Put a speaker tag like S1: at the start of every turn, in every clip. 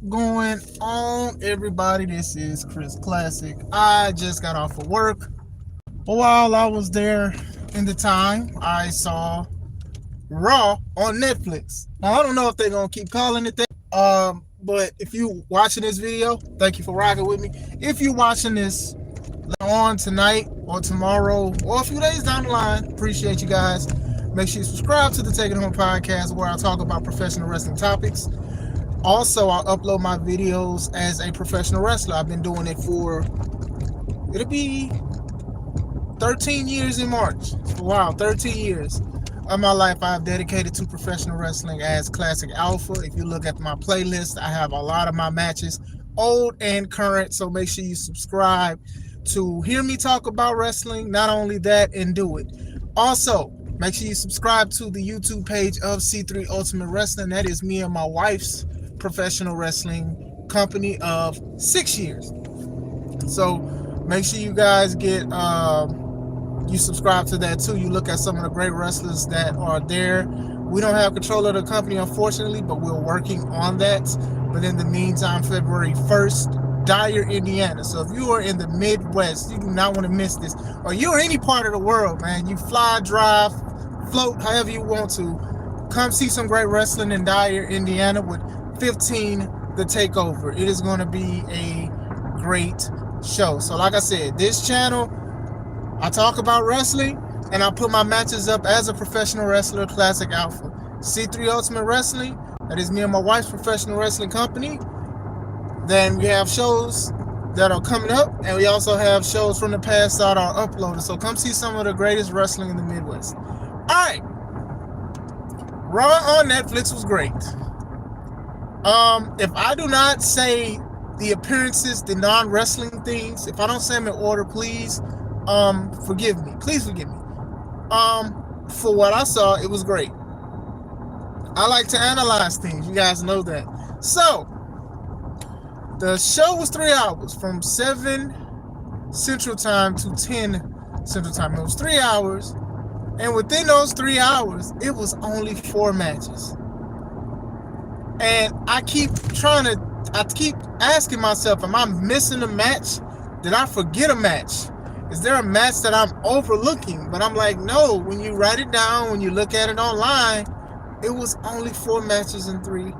S1: going on, everybody? This is Chris Classic. I just got off of work, but while I was there in the time, I saw Raw on Netflix. Now, I don't know if they're going to keep calling it that, but if you watching this video, thank you for rocking with me. If you're watching this on tonight or tomorrow or a few days down the line, appreciate you guys. Make sure you subscribe to the Take It Home podcast where I talk about professional wrestling topics. Also, I upload my videos as a professional wrestler. I've been doing it for, it'll be 13 years in March. Wow, 13 years of my life I've dedicated to professional wrestling as Classic Alpha. If you look at my playlist, I have a lot of my matches, old and current, so make sure you subscribe to hear me talk about wrestling. Not only that, and do it. Also, make sure you subscribe to the YouTube page of C3 Ultimate Wrestling. That is me and my wife's professional wrestling company of 6 years. So make sure you guys get you subscribe to that too. You look at some of the great wrestlers that are there. We don't have control of the company, unfortunately, but we're working on that. But in the meantime, February 1st, Dyer, Indiana. So if you are in the Midwest, you do not want to miss this. Or you're any part of the world, man. You fly, drive, float, however you want to. Come see some great wrestling in Dyer, Indiana with 15 The Takeover. It is going to be a great show. So like I said, this channel, I talk about wrestling and I put my matches up as a professional wrestler, Classic Alpha. C3 Ultimate Wrestling, that is me and my wife's professional wrestling company. Then we have shows that are coming up, and we also have shows from the past that are uploaded. So come see some of the greatest wrestling in the Midwest. Alright. Raw on Netflix was great. If I do not say the appearances, the non-wrestling things, if I don't say them in order, please forgive me. Please forgive me. For what I saw, it was great. I like to analyze things. You guys know that. So, the show was 3 hours, from 7 Central Time to 10 Central Time. It was 3 hours, and within those 3 hours, it was only 4 matches. And I keep asking myself, am I missing a match? Did I forget a match? Is there a match that I'm overlooking? But I'm like, no, when you write it down, when you look at it online, it was only 4 matches in 3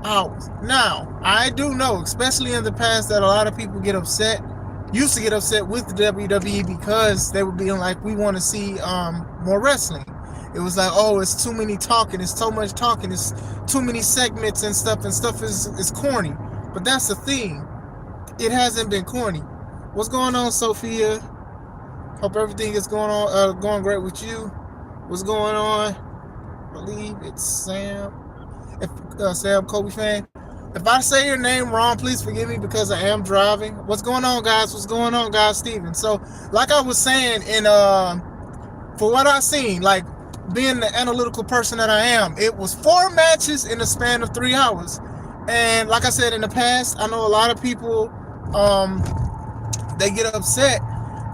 S1: hours. Now, I do know, especially in the past, that a lot of people used to get upset with the WWE because they were being like, we want to see more wrestling. It was like, oh, it's too many talking, it's so much talking, it's too many segments and stuff is corny. But that's the thing. It hasn't been corny. What's going on, Sophia? Hope everything is going great with you. What's going on? I believe it's Sam. Sam Kobe fan. If I say your name wrong, please forgive me because I am driving. What's going on, guys? What's going on, guys? Steven. So, like I was saying, for what I seen, like being the analytical person that I am, it was 4 matches in the span of 3 hours. And like I said in the past, I know a lot of people, they get upset.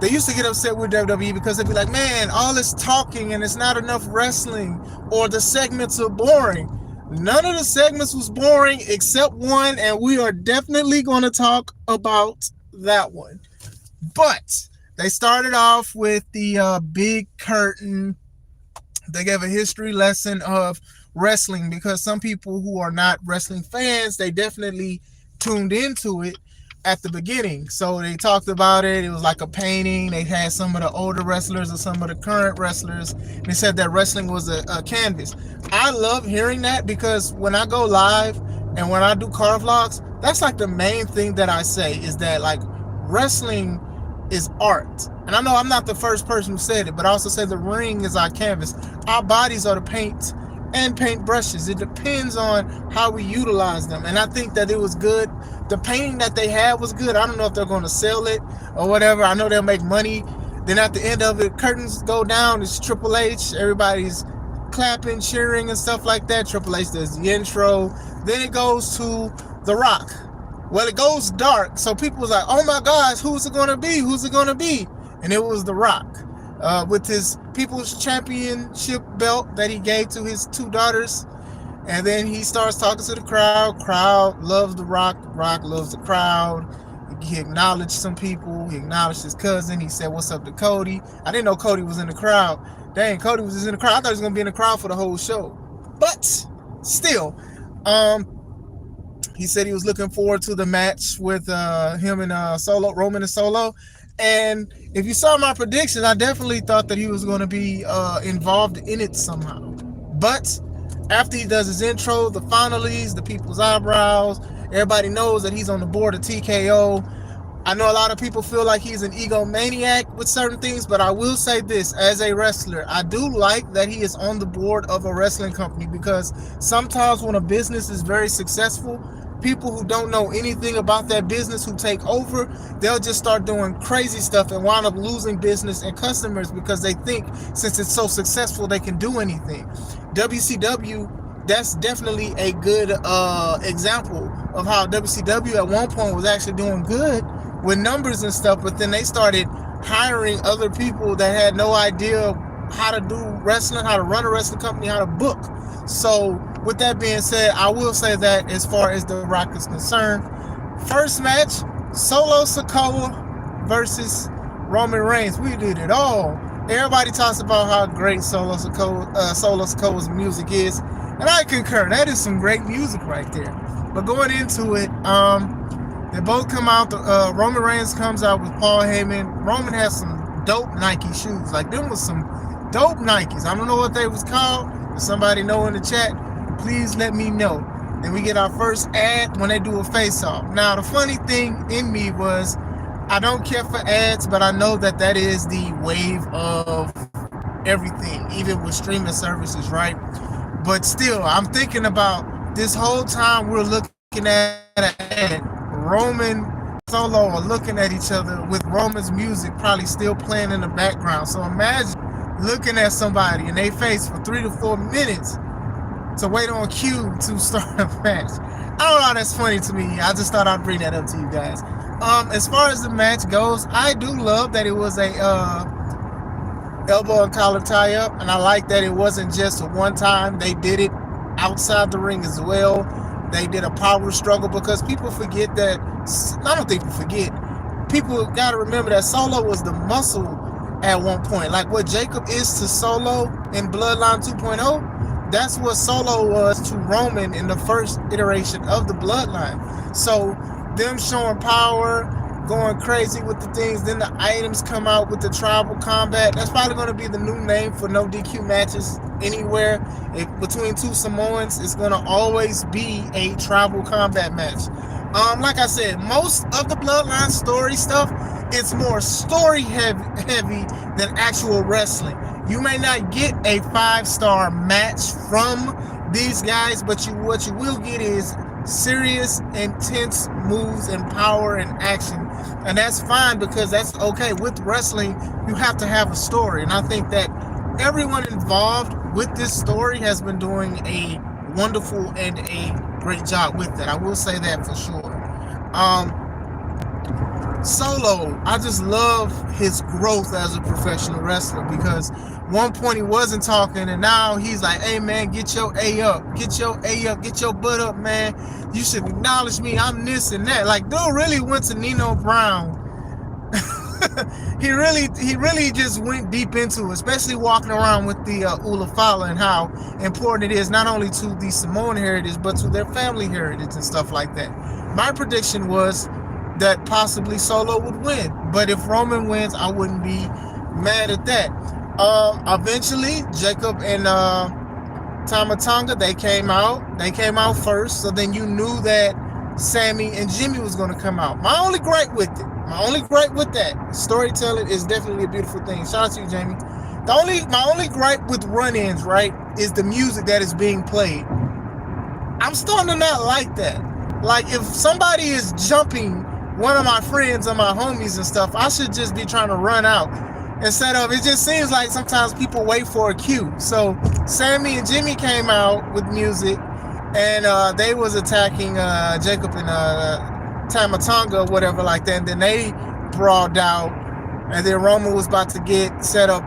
S1: They used to get upset with WWE because they'd be like, man, all this talking and it's not enough wrestling, or the segments are boring. None of the segments was boring except one, and we are definitely going to talk about that one. But they started off with the big curtain. They gave a history lesson of wrestling because some people who are not wrestling fans, they definitely tuned into it at the beginning. So they talked about it. It was like a painting. They had some of the older wrestlers and some of the current wrestlers. They said that wrestling was a canvas. I love hearing that because when I go live and when I do car vlogs, that's like the main thing that I say, is that like wrestling is art. And I know I'm not the first person who said it, but I also said the ring is our canvas. Our bodies are the paint and paint brushes. It depends on how we utilize them. And I think that it was good. The painting that they had was good. I don't know if they're going to sell it or whatever. I know they'll make money. Then at the end of it, curtains go down. It's Triple H. Everybody's clapping, cheering, and stuff like that. Triple H does the intro. Then it goes to The Rock. Well, it goes dark. So people was like, oh my gosh, who's it going to be? Who's it going to be? And it was The Rock. With his People's Championship belt that he gave to his 2 daughters. And then he starts talking to the crowd. Crowd loves The Rock. The Rock loves the crowd. He acknowledged some people. He acknowledged his cousin. He said, "What's up to Cody?" I didn't know Cody was in the crowd. Dang, Cody was just in the crowd. I thought he was gonna be in the crowd for the whole show. But still, he said he was looking forward to the match with him and Solo, Roman and Solo. And if you saw my predictions, I definitely thought that he was going to be involved in it somehow. But after he does his intro, the finalies, the people's eyebrows, everybody knows that he's on the board of TKO. I know a lot of people feel like he's an egomaniac with certain things, but I will say this, as a wrestler, I do like that he is on the board of a wrestling company, because sometimes when a business is very successful, people who don't know anything about that business who take over, they'll just start doing crazy stuff and wind up losing business and customers because they think since it's so successful they can do anything. WCW, that's definitely a good example of how WCW at one point was actually doing good with numbers and stuff, but then they started hiring other people that had no idea how to do wrestling, how to run a wrestling company, how to book. So with that being said, I will say that as far as The Rock is concerned, first match, Solo Sikoa versus Roman Reigns. We did it all. Everybody talks about how great Solo Sikoa's music is, and I concur. That is some great music right there. But going into it, they both come out. Roman Reigns comes out with Paul Heyman. Roman has some dope Nike shoes. Like, them was some dope Nikes. I don't know what they was called. If somebody know in the chat, please let me know. Then we get our first ad when they do a face-off. Now, the funny thing in me was, I don't care for ads, but I know that that is the wave of everything, even with streaming services, right? But still, I'm thinking about this whole time we're looking at an ad. Roman Solo are looking at each other with Roman's music probably still playing in the background. So imagine looking at somebody in their face for 3 to 4 minutes to wait on cue to start a match. I don't know, that's funny to me. I just thought I'd bring that up to you guys. As far as the match goes, I do love that it was a elbow and collar tie up, and I like that it wasn't just a one time. They did it outside the ring as well. They did a power struggle, because people forget that, I don't think people forget, people got to remember that Solo was the muscle at one point. Like what Jacob is to Solo in Bloodline 2.0, that's what Solo was to Roman in the first iteration of the Bloodline. So them showing power, going crazy with the things, then the items come out with the tribal combat. That's probably going to be the new name for no DQ matches anywhere. Between two Samoans, it's going to always be a tribal combat match. Like I said, most of the Bloodline story stuff, it's more story heavy than actual wrestling. You may not get a 5-star match from these guys, but what you will get is serious, intense moves and power and action. And that's fine, because that's okay. With wrestling, you have to have a story. And I think that everyone involved with this story has been doing a wonderful and a great job with that. I will say that for sure. Solo, I just love his growth as a professional wrestler, because one point he wasn't talking, and now he's like, hey man, get your A up, get your A up, get your butt up, man. You should acknowledge me, I'm this and that. Like, dude really went to Nino Brown. he really just went deep into it, especially walking around with the Ula Fala, and how important it is not only to the Samoan heritage, but to their family heritage and stuff like that. My prediction was that possibly Solo would win, but if Roman wins, I wouldn't be mad at that. Eventually, Jacob and Tama Tonga, they came out first, so then you knew that Sammy and Jimmy was going to come out. My only gripe with that, storytelling is definitely a beautiful thing. Shout out to you, Jamie. My only gripe with run-ins, right, is the music that is being played. I'm starting to not like that. Like, if somebody is jumping one of my friends or my homies and stuff, I should just be trying to run out. Instead of, it just seems like sometimes people wait for a cue. So Sammy and Jimmy came out with music, and they was attacking Jacob and Tama Tonga or whatever like that. And then they brawled out, And then Roman was about to get set up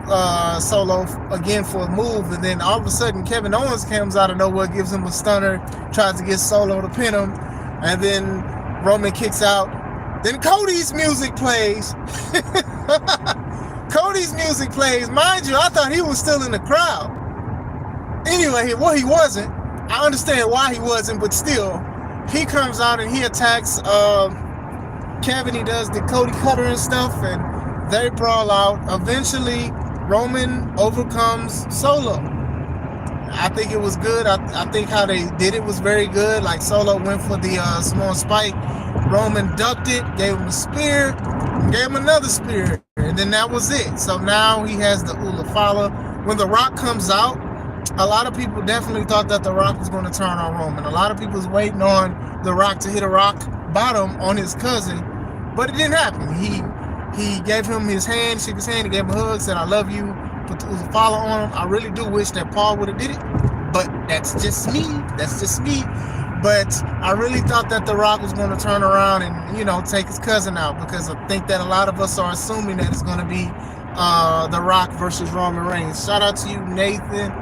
S1: Solo again for a move, and then all of a sudden Kevin Owens comes out of nowhere, gives him a stunner, tries to get Solo to pin him, and then Roman kicks out. Then Cody's music plays. Cody's music plays. Mind you, I thought he was still in the crowd. Anyway, well, he wasn't. I understand why he wasn't, but still, he comes out and he attacks Kevin. He does the Cody Cutter and stuff, and they brawl out. Eventually, Roman overcomes Solo. I think it was good. I think how they did it was very good. Like, Solo went for the Samoan Spike. Roman ducked it, gave him a spear, gave him another spear, and then that was it. So now he has the Ula Fala. When The Rock comes out, a lot of people definitely thought that The Rock was going to turn on Roman. A lot of people was waiting on The Rock to hit a rock bottom on his cousin, but it didn't happen. He gave him his hand, shook his hand, he gave him a hug, said, "I love you," put the Ula Fala on him. I really do wish that Paul would have did it, but that's just me. That's just me. But I really thought that The Rock was going to turn around and, you know, take his cousin out, because I think that a lot of us are assuming that it's going to be The Rock versus Roman Reigns. Shout out to you, Nathan.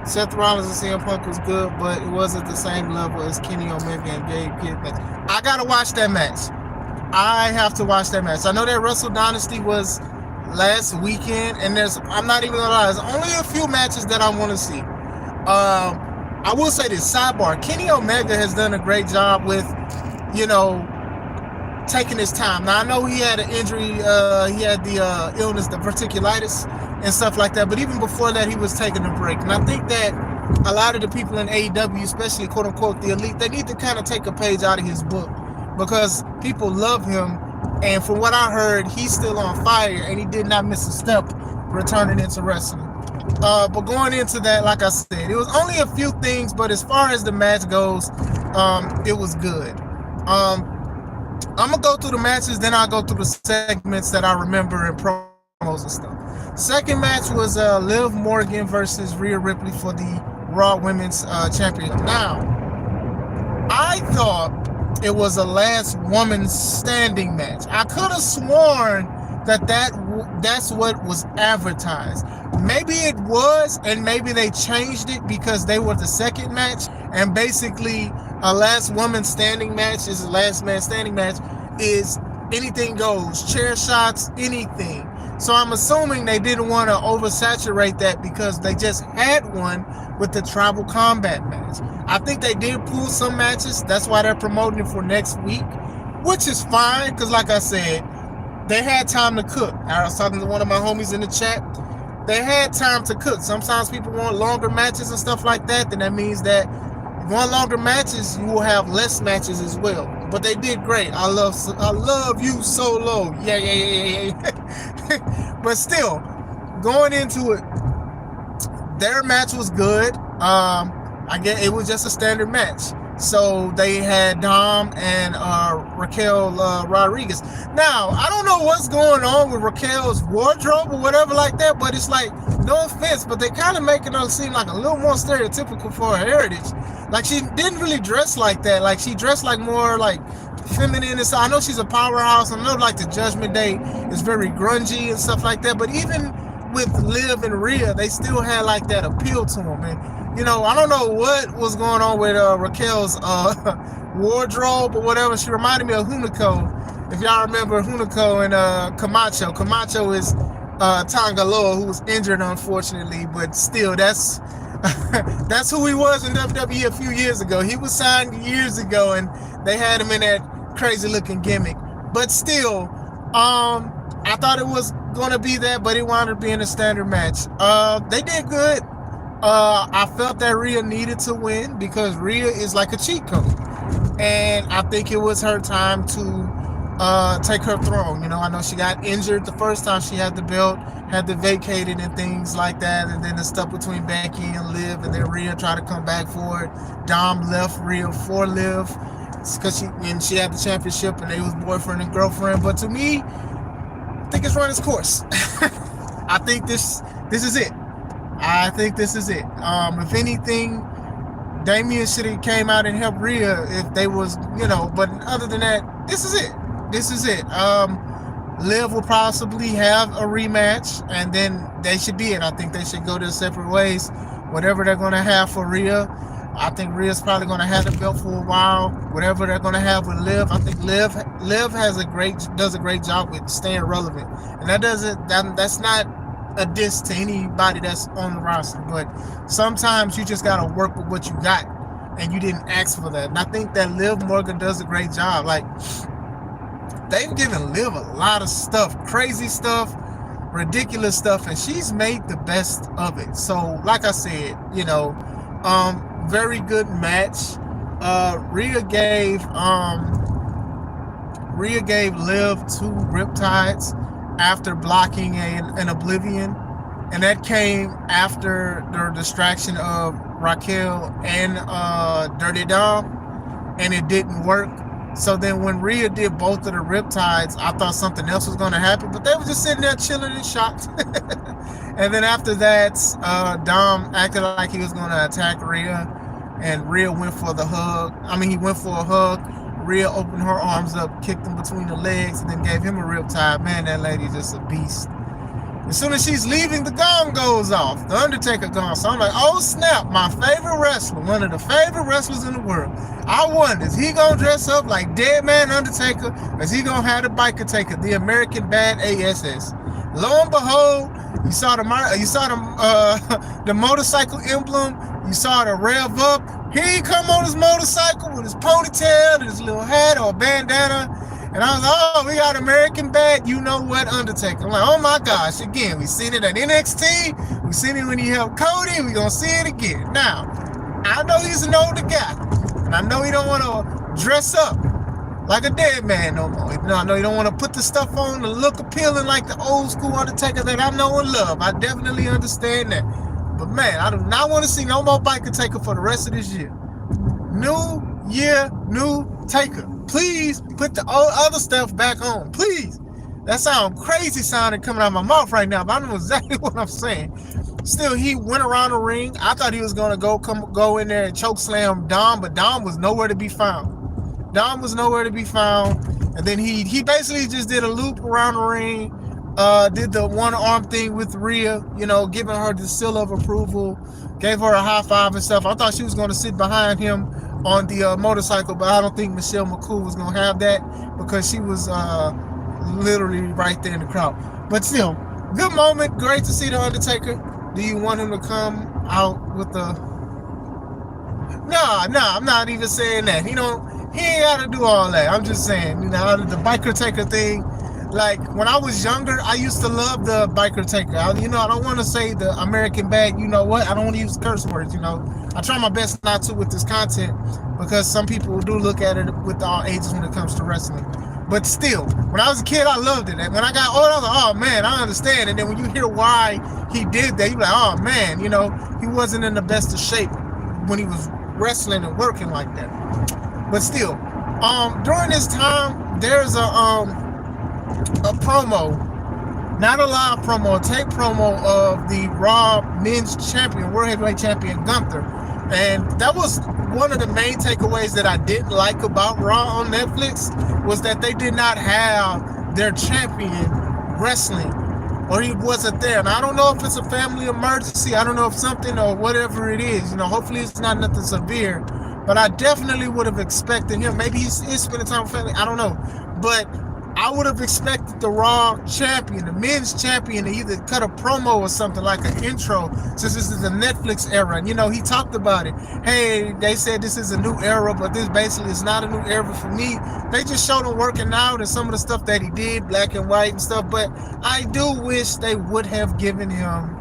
S1: Seth Rollins and CM Punk was good, but it wasn't the same level as Kenny Omega and Gabe Kidd. I got to watch that match. I have to watch that match. I know that Wrestle Dynasty was last weekend, and I'm not even going to lie, there's only a few matches that I want to see. I will say this, sidebar, Kenny Omega has done a great job with, you know, taking his time. Now, I know he had an injury, he had the illness, the verticulitis and stuff like that, but even before that, he was taking a break. And I think that a lot of the people in AEW, especially quote-unquote the elite, they need to kind of take a page out of his book, because people love him, and from what I heard, he's still on fire, and he did not miss a step returning into wrestling. But going into that, like I said, it was only a few things, but as far as the match goes, it was good. I'm going to go through the matches, then I'll go through the segments that I remember and promos and stuff. Second match was Liv Morgan versus Rhea Ripley for the Raw Women's Championship. Now, I thought it was a last woman standing match. I could have sworn that's what was advertised. Maybe it was, and maybe they changed it because they were the second match, and basically a last woman standing match is a last man standing match, is anything goes, chair shots, anything. So I'm assuming they didn't want to oversaturate that because they just had one with the tribal combat match. I think they did pull some matches. That's why they're promoting it for next week, which is fine, because like I said, they had time to cook. I was talking to one of my homies in the chat. They had time to cook. Sometimes people want longer matches and stuff like that, then that means that if you want longer matches, you will have less matches as well. But they did great. I love you, Solo. Yeah. But still, going into it, their match was good. I guess it was just a standard match. So they had Dom and Raquel Rodriguez. Now, I don't know what's going on with Raquel's wardrobe or whatever like that, but it's like, no offense, but they kind of making her seem like a little more stereotypical for her heritage. Like, she didn't really dress like that. Like, she dressed like more like feminine and stuff. I know she's a powerhouse. I know like the Judgment Day is very grungy and stuff like that, but even with Liv and Rhea, they still had like that appeal to them. And you know, I don't know what was going on with Raquel's wardrobe or whatever. She reminded me of Hunico. If y'all remember Hunico and Camacho. Camacho is Tangaloa, who was injured unfortunately, but still, that's who he was in WWE a few years ago. He was signed years ago, and they had him in that crazy looking gimmick. But still, I thought it was going to be that, but it wound up being a standard match. They did good. I felt that Rhea needed to win because Rhea is like a cheat code, and I think it was her time to take her throne. You know, I know she got injured the first time she had the belt, had to vacate it and things like that, and then the stuff between Becky and Liv, and then Rhea tried to come back for it. Dom left Rhea for Liv because she had the championship and they was boyfriend and girlfriend. But to me, I think it's run its course. I think this is it. I think this is it. If anything, Damian should have came out and helped Rhea if they was, you know, but other than that, this is it. This is it. Liv will possibly have a rematch, and then they should be it. I think they should go their separate ways. Whatever they're going to have for Rhea, I think Rhea's probably going to have the belt for a while. Whatever they're going to have with Liv, I think Liv does a great job with staying relevant, and that's not a diss to anybody that's on the roster. But sometimes you just got to work with what you got, and you didn't ask for that. And I think that Liv Morgan does a great job. Like, they've given Liv a lot of stuff, crazy stuff, ridiculous stuff, and she's made the best of it. So, like I said, very good match. Rhea gave Liv 2 riptides after blocking an Oblivion, and that came after the distraction of Raquel and Dirty Dom, and it didn't work. So then when Rhea did both of the riptides, I thought something else was going to happen, but they were just sitting there chilling and shocked. And then after that, Dom acted like he was going to attack Rhea, and Rhea went for the hug. He went for a hug. Rhea opened her arms up, kicked him between the legs, and then gave him a riptide. Man, that lady's just a beast. As soon as she's leaving, the gong goes off. The Undertaker gong. So I'm like, oh snap, my favorite wrestler, one of the favorite wrestlers in the world. I wonder, is he going to dress up like Dead Man Undertaker? Or is he going to have the Biker Taker, the American Bad ASS? Lo and behold, you saw the motorcycle emblem. You saw the rev up. He come on his motorcycle with his ponytail and his little hat or bandana. And I was like, oh, we got American Bad, you know what, Undertaker. I'm like, oh my gosh, again, we seen it at NXT, we seen it when he helped Cody, we gonna see it again. Now, I know he's an older guy, and I know he don't want to dress up like a dead man no more. I know he don't want to put the stuff on to look appealing like the old school Undertaker that I know and love. I definitely understand that. But man, I do not want to see no more Biker Taker for the rest of this year. New year, new Taker. Please put the old other stuff back on. Please. That sounds crazy sounding coming out of my mouth right now, but I know exactly what I'm saying. Still, he went around the ring. I thought he was going to go in there and choke slam Dom, but Dom was nowhere to be found. Dom was nowhere to be found. And then he basically just did a loop around the ring, did the one arm thing with Rhea, giving her the seal of approval, gave her a high five and stuff. I thought she was going to sit behind him on the motorcycle, but I don't think Michelle McCool was going to have that because she was literally right there in the crowd. But still, good moment. Great to see the Undertaker. Do you want him to come out with the... Nah, I'm not even saying that. He ain't got to do all that. I'm just saying, the Biker Taker thing. Like, when I was younger, I used to love the Biker Taker. I don't want to say the American Bad, I don't want to use curse words, I try my best not to with this content because some people do look at it with all ages when it comes to wrestling. But still, when I was a kid, I loved it. And when I got older, I was like, oh man, I understand. And then when you hear why he did that, you're like, oh man, he wasn't in the best of shape when he was wrestling and working like that. But still, during this time, there's a promo, not a live promo, a tape promo of the Raw Men's Champion, World Heavyweight Champion Gunther. And that was one of the main takeaways that I didn't like about Raw on Netflix, was that they did not have their champion wrestling, or he wasn't there. And I don't know if it's a family emergency, I don't know if something or whatever it is, hopefully it's not nothing severe, but I definitely would have expected him. Maybe he's spending time with family, I don't know. But I would have expected the Raw champion, the men's champion, to either cut a promo or something like an intro, since this is a Netflix era. And, he talked about it. Hey, they said this is a new era, but this basically is not a new era for me. They just showed him working out and some of the stuff that he did, black and white and stuff. But I do wish they would have given him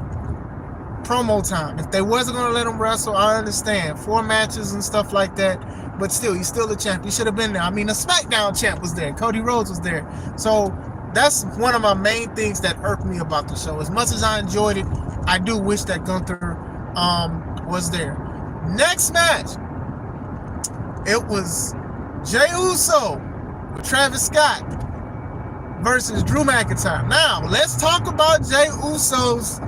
S1: promo time. If they wasn't going to let him wrestle, I understand. 4 matches and stuff like that. But still, he's still the champ. He should have been there. The SmackDown champ was there. Cody Rhodes was there. So that's one of my main things that irked me about the show. As much as I enjoyed it, I do wish that Gunther was there. Next match, it was Jey Uso with Travis Scott versus Drew McIntyre. Now, let's talk about Jey Uso's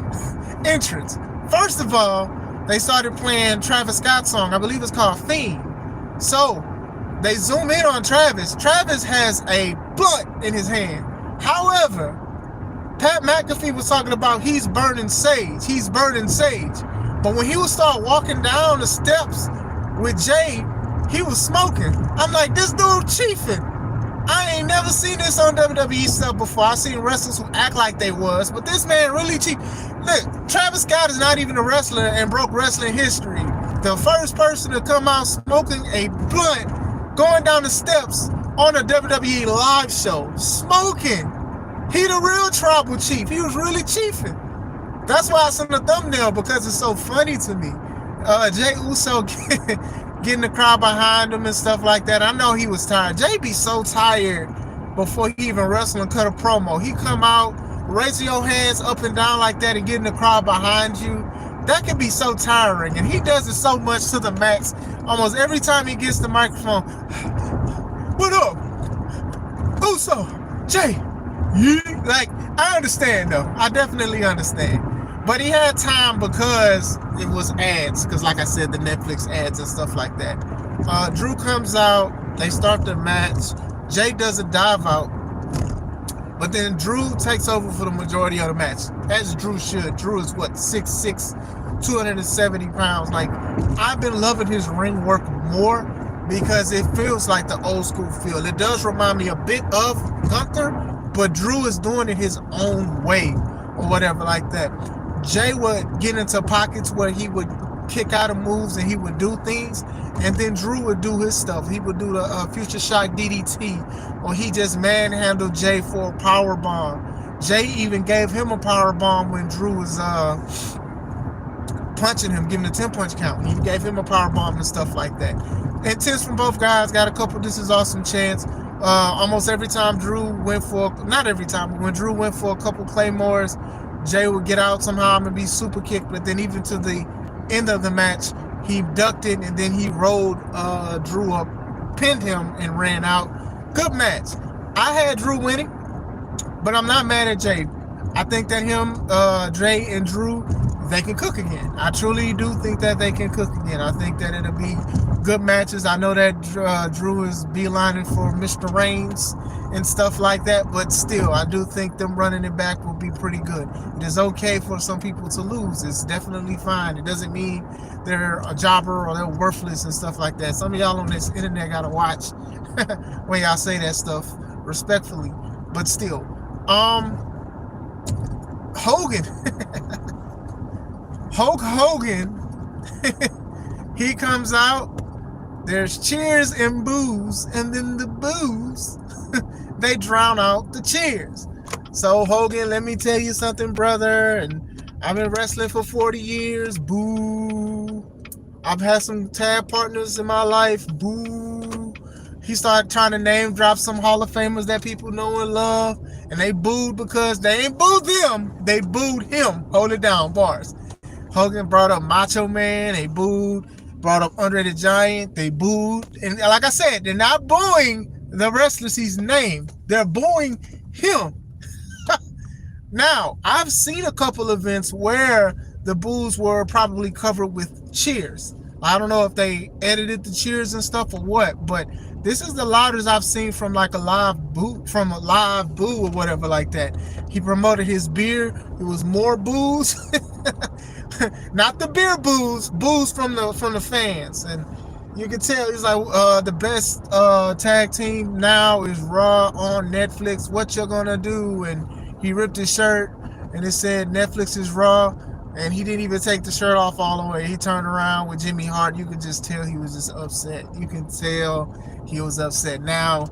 S1: entrance. First of all, they started playing Travis Scott's song. I believe it's called Fiend. So they zoom in on Travis. Travis has a blunt in his hand. However, Pat McAfee was talking about he's burning sage. He's burning sage. But when he would start walking down the steps with Jay, he was smoking. I'm like, this dude chiefing. I ain't never seen this on WWE stuff before. I seen wrestlers who act like they was, but this man really cheap. Look, Travis Scott is not even a wrestler and broke wrestling history. The first person to come out smoking a blunt, going down the steps on a WWE live show, smoking. He the real tribal chief. He was really chiefing. That's why I sent a thumbnail, because it's so funny to me. Jey Uso getting the crowd behind him and stuff like that. I know he was tired. Jay be so tired before he even wrestle and cut a promo. He come out, raising your hands up and down like that and getting the crowd behind you. That can be so tiring. And he does it so much to the max. Almost every time he gets the microphone, what up? Uso, Jay. Like, I understand though. I definitely understand. But he had time because it was ads. Because like I said, the Netflix ads and stuff like that. Drew comes out. They start the match. Jay does a dive out. But then Drew takes over for the majority of the match. As Drew should. Drew is what? 6'6", 270 pounds. Like, I've been loving his ring work more because it feels like the old school feel. It does remind me a bit of Gunther, but Drew is doing it his own way or whatever like that. Jay would get into pockets where he would kick out of moves and he would do things, and then Drew would do his stuff. He would do the Future Shock DDT, or he just manhandled Jay for a power bomb. Jay even gave him a power bomb when Drew was punching him, giving a 10-punch count. He gave him a power bomb and stuff like that. Intense from both guys. Got a couple "this is awesome" chants. Almost every time Drew went for, not every time, but when Drew went for a couple claymores, Jay would get out somehow and be super kicked. But then even to the end of the match, he ducked it and then he rolled Drew up, pinned him, and ran out. Good match. I had Drew winning, but I'm not mad at Jay. I think that him, Jay and Drew, they can cook again. I truly do think that they can cook again. I think that it'll be good matches. I know that Drew is beelining for Mr. Reigns and stuff like that, but still, I do think them running it back will be pretty good. It is okay for some people to lose. It's definitely fine. It doesn't mean they're a jobber or they're worthless and stuff like that. Some of y'all on this internet gotta watch when y'all say that stuff respectfully, but still. Hogan. Hulk Hogan. He comes out. There's cheers and boos, and then the boos, they drown out the cheers. So Hogan, let me tell you something, brother. And I've been wrestling for 40 years. Boo. I've had some tag partners in my life. Boo. He started trying to name drop some Hall of Famers that people know and love, and they booed because they ain't booed them. They booed him. Hold it down, bars. Hogan brought up Macho Man. They booed. Brought up Andre the Giant. They booed. And like I said, they're not booing the wrestlers he's named. They're booing him. Now, I've seen a couple events where the boos were probably covered with cheers. I don't know if they edited the cheers and stuff or what, but this is the loudest I've seen from like a live boo or whatever like that. He promoted his beer. It was more boos. Not the beer boos from the fans. And you can tell he's like, the best tag team now is Raw on Netflix. What you gonna do? And he ripped his shirt and it said Netflix is Raw. And he didn't even take the shirt off all the way. He turned around with Jimmy Hart. You could just tell he was just upset. You can tell he was upset. Now,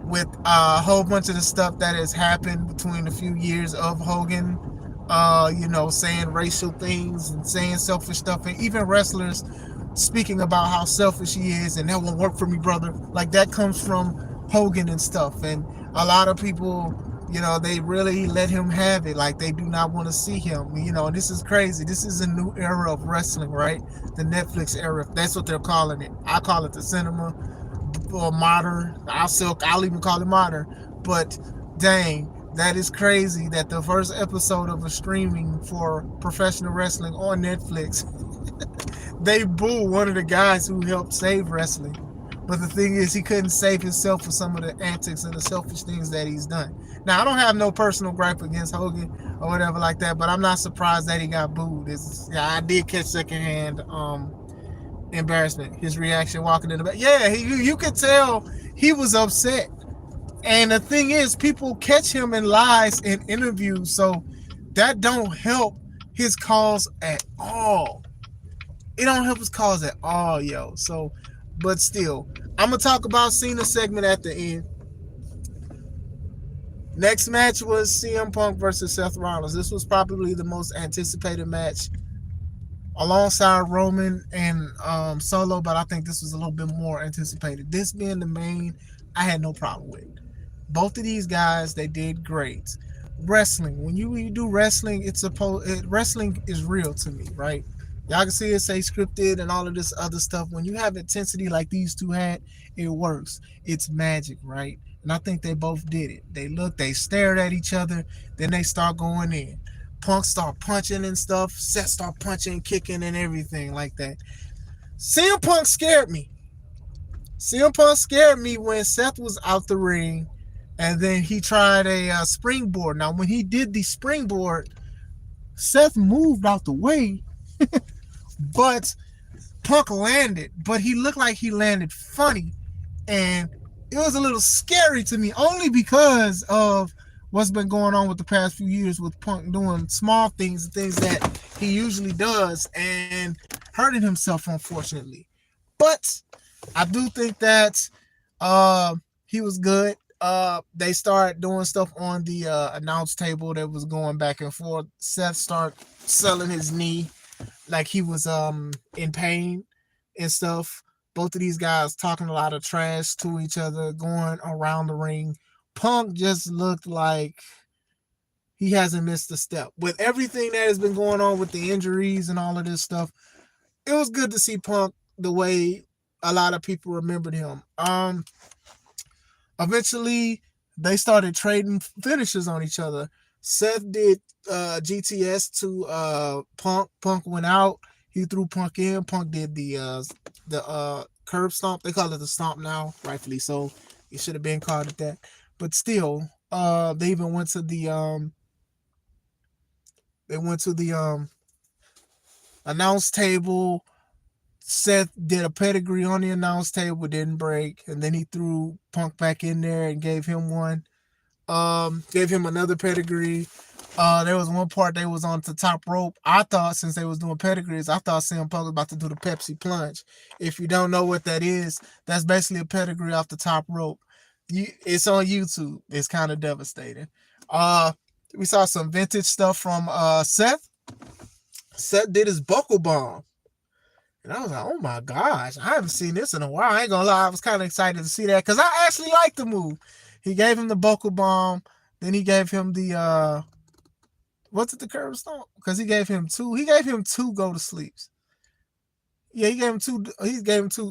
S1: with a whole bunch of the stuff that has happened between a few years of Hogan, saying racial things and saying selfish stuff, and even wrestlers speaking about how selfish he is and that won't work for me, brother. Like, that comes from Hogan and stuff. And a lot of people, they really let him have it. Like, they do not want to see him. And this is crazy. This is a new era of wrestling, right? The Netflix era. That's what they're calling it. I call it the cinema or modern. I'll even call it modern. But dang, that is crazy that the first episode of a streaming for professional wrestling on Netflix, they boo one of the guys who helped save wrestling. But the thing is, he couldn't save himself for some of the antics and the selfish things that he's done. Now, I don't have no personal gripe against Hogan or whatever like that, but I'm not surprised that he got booed. Yeah, I did catch secondhand embarrassment. His reaction walking in the back. Yeah, you could tell he was upset. And the thing is, people catch him in lies in interviews, so that don't help his cause at all. It don't help his cause at all, yo. So, but still, I'm gonna talk about Cena segment at the end. Next match was CM Punk versus Seth Rollins. This was probably the most anticipated match alongside Roman and Solo, but I think this was a little bit more anticipated. This being the main, I had no problem with. Both of these guys, they did great. Wrestling, when you do wrestling, wrestling is real to me, right? Y'all can see it say scripted and all of this other stuff. When you have intensity like these two had, it works. It's magic, right? And I think they both did it. They stared at each other, then they start going in. Punk start punching and stuff. Seth start punching, kicking, and everything like that. CM Punk scared me. CM Punk scared me when Seth was out the ring, and then he tried a springboard. Now, when he did the springboard, Seth moved out the way, but Punk landed. But he looked like he landed funny, and it was a little scary to me, only because of what's been going on with the past few years with Punk doing small things, things that he usually does, and hurting himself, unfortunately. But I do think that he was good. They started doing stuff on the announce table that was going back and forth. Seth started selling his knee like he was in pain and stuff. Both of these guys talking a lot of trash to each other, going around the ring. Punk just looked like he hasn't missed a step. With everything that has been going on with the injuries and all of this stuff, it was good to see Punk the way a lot of people remembered him. Eventually, they started trading finishes on each other. Seth did GTS to Punk. Punk went out. He threw Punk in. Punk did the curb stomp. They call it the stomp now, rightfully so. It should have been called it that. But still, they even went to the announce table. Seth did a pedigree on the announce table, didn't break, and then he threw Punk back in there and gave him one. Gave him another pedigree. There was one part they was on the top rope. I thought, since they was doing pedigrees, I thought CM Punk was about to do the Pepsi plunge. If you don't know what that is, that's basically a pedigree off the top rope. It's on YouTube. It's kind of devastating. We saw some vintage stuff from Seth. Seth did his buckle bomb. And I was like, oh my gosh, I haven't seen this in a while. I ain't gonna lie, I was kind of excited to see that because I actually liked the move. He gave him the buckle bomb, then he gave him the what's it, the curb stomp? Because he gave him two go to sleeps. Yeah, he gave him two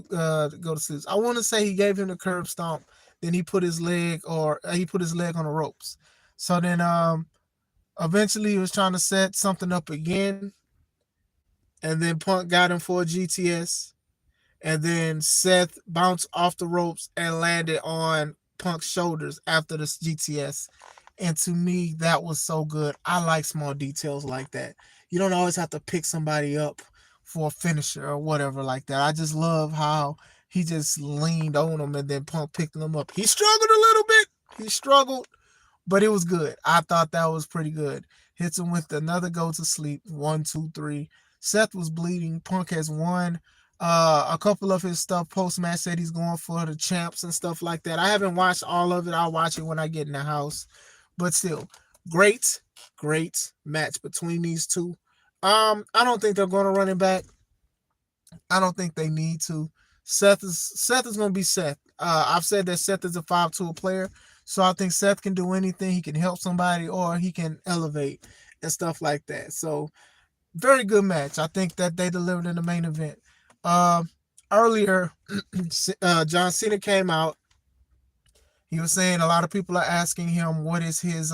S1: go to sleeps. I want to say he gave him the curb stomp, then he put his leg on the ropes. So then eventually he was trying to set something up again. And then Punk got him for a GTS. And then Seth bounced off the ropes and landed on Punk's shoulders after the GTS. And to me, that was so good. I like small details like that. You don't always have to pick somebody up for a finisher or whatever like that. I just love how he just leaned on him and then Punk picked him up. He struggled a little bit. But it was good. I thought that was pretty good. Hits him with another go to sleep. 1, 2, 3. Seth was bleeding. Punk has won a couple of his stuff. Post-match said he's going for the champs and stuff like that. I haven't watched all of it. I'll watch it when I get in the house. But still, great match between these two. I don't think they're going to run it back. I don't think they need to. Seth is going to be Seth. I've said that Seth is a 5-tool player. So I think Seth can do anything. He can help somebody or he can elevate and stuff like that. So very good match. I think that they delivered in the main event. Earlier, John Cena came out. He was saying a lot of people are asking him what is his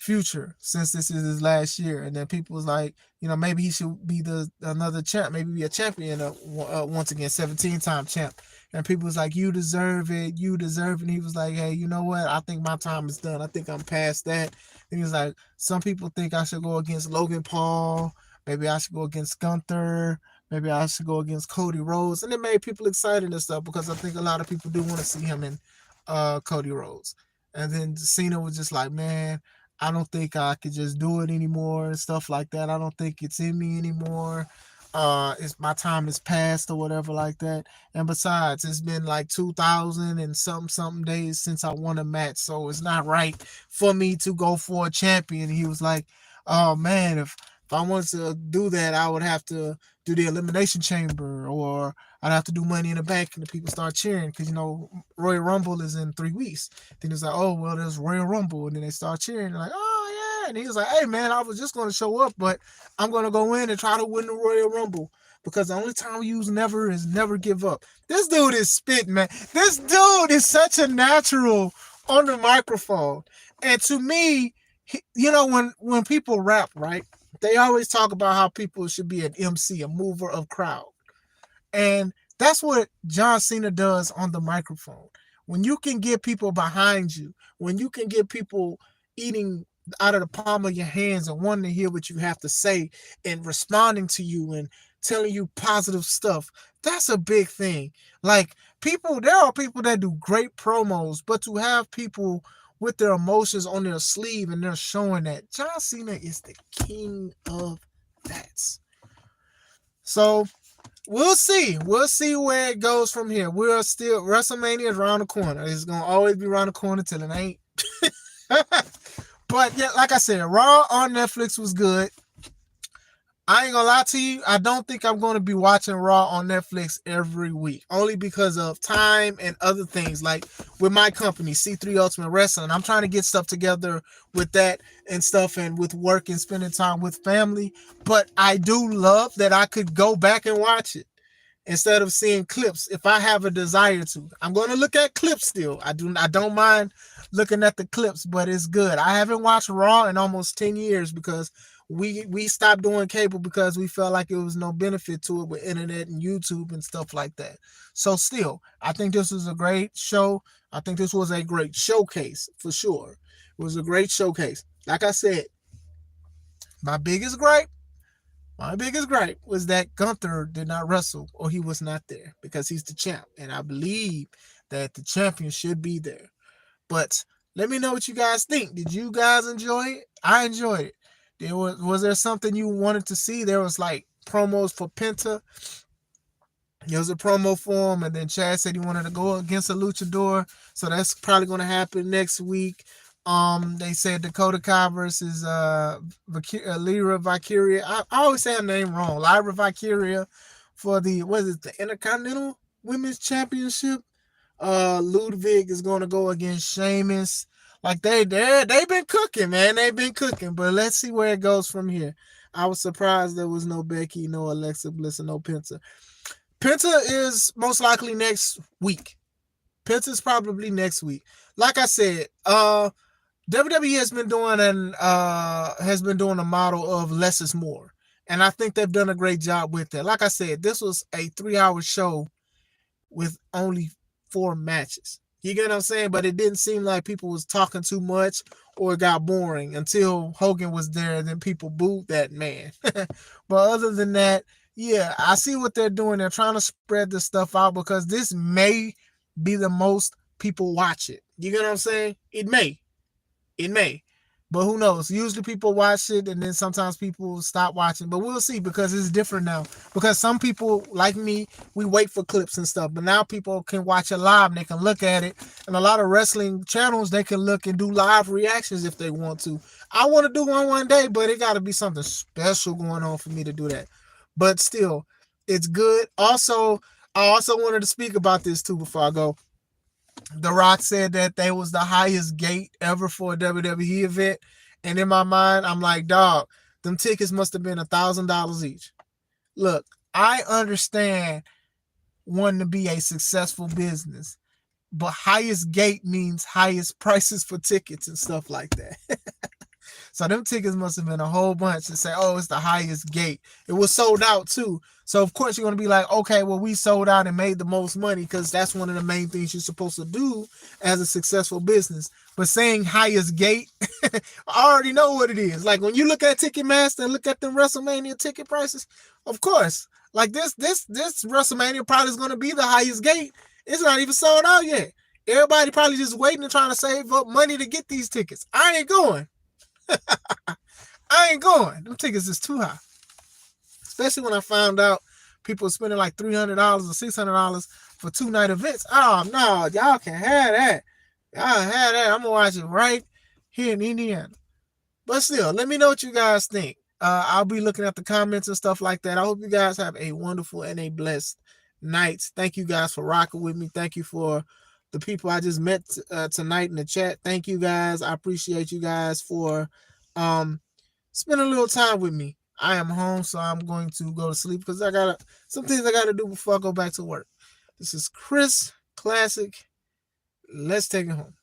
S1: Future, since this is his last year. And then people was like, maybe he should be another champ, maybe be a champion once again, 17-time champ. And people was like, you deserve it, you deserve it. And he was like, hey, you know what? I think my time is done. I think I'm past that. And he was like, some people think I should go against Logan Paul. Maybe I should go against Gunther. Maybe I should go against Cody Rhodes. And it made people excited and stuff because I think a lot of people do want to see him in Cody Rhodes. And then Cena was just like, man, I don't think I could just do it anymore and stuff like that. I don't think it's in me anymore. It's my time is past or whatever like that. And besides, it's been like 2000 and something days since I won a match, so it's not right for me to go for a champion. He was like, oh man, if I wanted to do that, I would have to do the Elimination Chamber, or I'd have to do Money in the Bank, and the people start cheering because Royal Rumble is in 3 weeks. Then it's like, oh well, there's Royal Rumble, and then they start cheering, like, oh yeah, and he was like, hey man, I was just going to show up, but I'm going to go in and try to win the Royal Rumble because the only time we use never is never give up. This dude is spitting, man. This dude is such a natural on the microphone, and to me, when people rap, right? They always talk about how people should be an MC, a mover of crowd. And that's what John Cena does on the microphone. When you can get people behind you, when you can get people eating out of the palm of your hands and wanting to hear what you have to say and responding to you and telling you positive stuff, that's a big thing. Like, there are people that do great promos, but to have people with their emotions on their sleeve and they're showing that, John Cena is the king of that. So we'll see. We'll see where it goes from here. WrestleMania is around the corner. It's going to always be around the corner till it ain't. But yeah, like I said, Raw on Netflix was good. I ain't gonna lie to you, I don't think I'm going to be watching Raw on Netflix every week, only because of time and other things. Like with my company, C3 Ultimate Wrestling, I'm trying to get stuff together with that and stuff, and with work and spending time with family. But I do love that I could go back and watch it instead of seeing clips if I have a desire to. I'm going to look at clips still. I don't mind looking at the clips, but it's good. I haven't watched Raw in almost 10 years because we stopped doing cable because we felt like it was no benefit to it with internet and YouTube and stuff like that. So still, I think this was a great show. I think this was a great showcase for sure. It was a great showcase. Like I said, my biggest gripe was that Gunther did not wrestle, or he was not there, because he's the champ. And I believe that the champion should be there. But let me know what you guys think. Did you guys enjoy it? I enjoyed it. Was there something you wanted to see? There was like promos for Penta. There was a promo for him, and then Chad said he wanted to go against a luchador, so that's probably going to happen next week. They said Dakota Kai versus Lyra Valkyria. I always say her name wrong. Lyra Valkyria for the Intercontinental Women's Championship. Ludwig is going to go against Sheamus. Like they've been cooking, man. They've been cooking, but let's see where it goes from here. I was surprised there was no Becky, no Alexa Bliss, and no Penta. Penta is most likely next week. Penta's probably next week. Like I said, WWE has been doing a model of less is more, and I think they've done a great job with that. Like I said, this was a 3-hour show with only 4 matches. You get what I'm saying? But it didn't seem like people was talking too much or it got boring until Hogan was there. Then people booed that man. But other than that, yeah, I see what they're doing. They're trying to spread this stuff out because this may be the most people watch it. You get what I'm saying? It may. But who knows? Usually people watch it and then sometimes people stop watching. But we'll see, because it's different now. Because some people, like me, we wait for clips and stuff. But now people can watch it live and they can look at it. And a lot of wrestling channels, they can look and do live reactions if they want to. I want to do one day, but it got to be something special going on for me to do that. But still, it's good. Also, I also wanted to speak about this too before I go. The Rock said that they was the highest gate ever for a WWE event. And in my mind, I'm like, dog, them tickets must have been $1,000 each. Look, I understand wanting to be a successful business, but highest gate means highest prices for tickets and stuff like that. So them tickets must have been a whole bunch to say, oh, it's the highest gate. It was sold out too. So of course you're gonna be like, okay, well we sold out and made the most money because that's one of the main things you're supposed to do as a successful business. But saying highest gate, I already know what it is. Like when you look at Ticketmaster and look at the WrestleMania ticket prices, of course, like this WrestleMania probably is gonna be the highest gate. It's not even sold out yet. Everybody probably just waiting and trying to save up money to get these tickets. I ain't going. I ain't going. Them tickets is too high. Especially when I found out people spending like $300 or $600 for 2-night events. Oh no, y'all can have that. Y'all have that. I'm gonna watch it right here in Indiana. But still, let me know what you guys think. I'll be looking at the comments and stuff like that. I hope you guys have a wonderful and a blessed night. Thank you guys for rocking with me. Thank you for the people I just met tonight in the chat. Thank you guys. I appreciate you guys for spending a little time with me. I am home, so I'm going to go to sleep because I got some things I got to do before I go back to work. This is Chris Classic. Let's take it home.